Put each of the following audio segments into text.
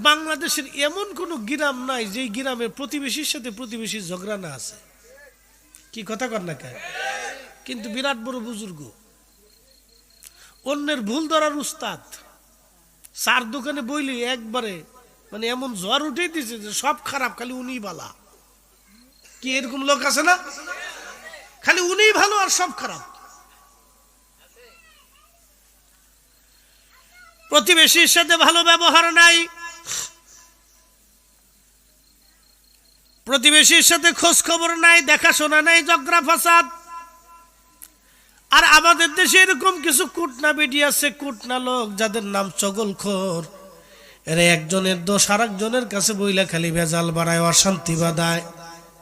বাংলাদেশের এমন কোন গ্রাম নাই যে গ্রামে প্রতিবেশীর সাথে প্রতিবেশী ঝগড়া না আছে। কি কথা কর না কেন? কিন্তু বিরাট বড় বুজুর্গ, অন্যের ভুল ধরার উস্তাদ, চার দোকানে বইলি একবারে মানে এমন জ্বর উঠে দিছে যে সব খারাপ, খালি উনি বালা। কি এরকম লোক আছে না? খালি উনি ভালো আর সব খারাপ। প্রতিবেশীর সাথে ভালো ব্যবহার নাই, প্রতিবেশীর সাথে খোঁজ খবর নাই, দেখাশোনা নাই, ঝগড়া ফাসাদ। আর আমাদের দেশে এরকম কিছু কুটনা বেডি আছে, কুটনা লোক, যাদের নাম চগলখোর। এরা একজনের দোষ আর একজনের কাছে বইলা খালি ভেজাল বাড়ায়, অশান্তি বাঁধায়।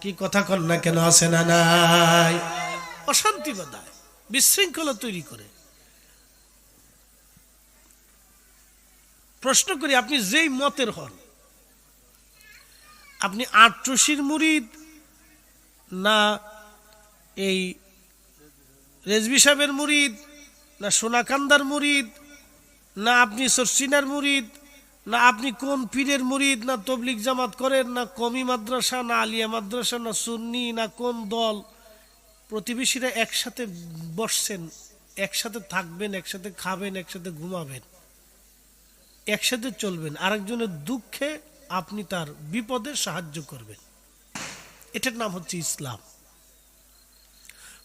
কি কথা কন না কেন? আছে না নাই? অশান্তি বাঁধায়, বিশৃঙ্খলা তৈরি করে। প্রশ্ন করি, আপনি যেই মতের হন, আপনি আটরশির মুরিদ না এই রেজবি সাহেবের মুরিদ, না সোনাকান্দার মুরিদ, না আপনি সরসিনার মুরিদ, না আপনি কোন পীরের মুরিদ, না তবলিগ জামাত করেন, না কমি মাদ্রাসা, না আলিয়া মাদ্রাসা, না সুন্নি, না কোন দল, প্রতিবেশীরা একসাথে বসছেন, একসাথে থাকবেন, একসাথে খাবেন, একসাথে ঘুমাবেন, একসাথে চলবেন। আরেকজনের দুঃখে আপনি তার বিপদে সাহায্য করবেন। এটার নাম হচ্ছে ইসলাম।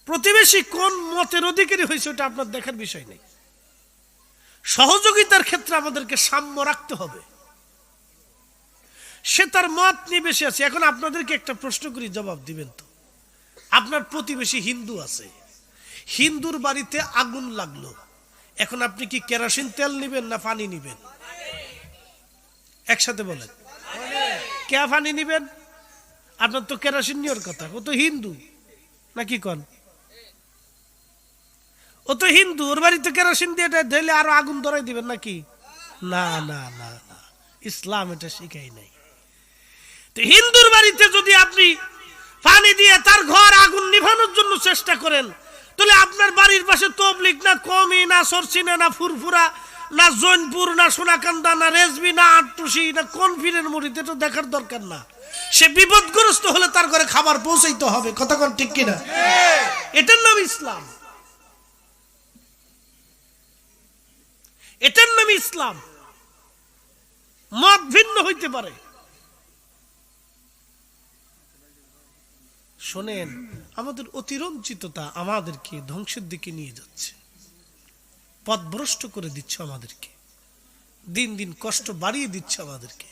প্রতিবেশী কোন মতের অধিকারী হয়েছে ওটা আপনার দেখার বিষয় নেই। সহযোগিতার ক্ষেত্রে আমাদেরকে সাম্য রাখতে হবে। সে তার মত নিয়ে বেশি আছে। এখন আপনাদেরকে একটা প্রশ্ন করি, জবাব দিবেন তো? আপনার প্রতিবেশী হিন্দু আছে, হিন্দুর বাড়িতে আগুন লাগলো, এখন আপনি কি কেরোসিন তেল নিবেন না পানি নিবেন? একসাথে বলেন, কে পানি নিবেন? আপনার তো কেরোসিন নেওয়ার কথা, ও তো হিন্দু নাকি কন? ও তো হিন্দু, ওর বাড়িতে কেরোসিন দিয়ে ঢেলে আরো আগুন ধরাই দিবেন নাকি? না না না না, ইসলাম এটা শিখাই নাই। তো হিন্দুর বাড়িতে যদি আপনি পানি দিয়ে তার ঘর আগুন নিভানোর জন্য চেষ্টা করেন, তাহলে আপনার বাড়ির পাশে তবলিগ না কমি, না সরসিনা, না ফুরফুরা, না জৈনপুর, না সোনাকান্দা, না রেজবি, না আটটুসি, না কোন পীরের মুরিদ, এটা দেখার দরকার না। সে বিপদগ্রস্ত হলে তার ঘরে খাবার পৌঁছাইতে হবে। কথা কোন ঠিক কিনা? এটার নাম ইসলাম, এটার নাম ইসলাম। মত ভিন্ন হইতে পারে। শোনেন, আমাদের অতিরঞ্চিততা আমাদেরকে ধ্বংসের দিকে নিয়ে যাচ্ছে, পথভ্রষ্ট করে দিচ্ছে আমাদেরকে, দিন দিন কষ্ট বাড়িয়ে দিচ্ছে আমাদেরকে।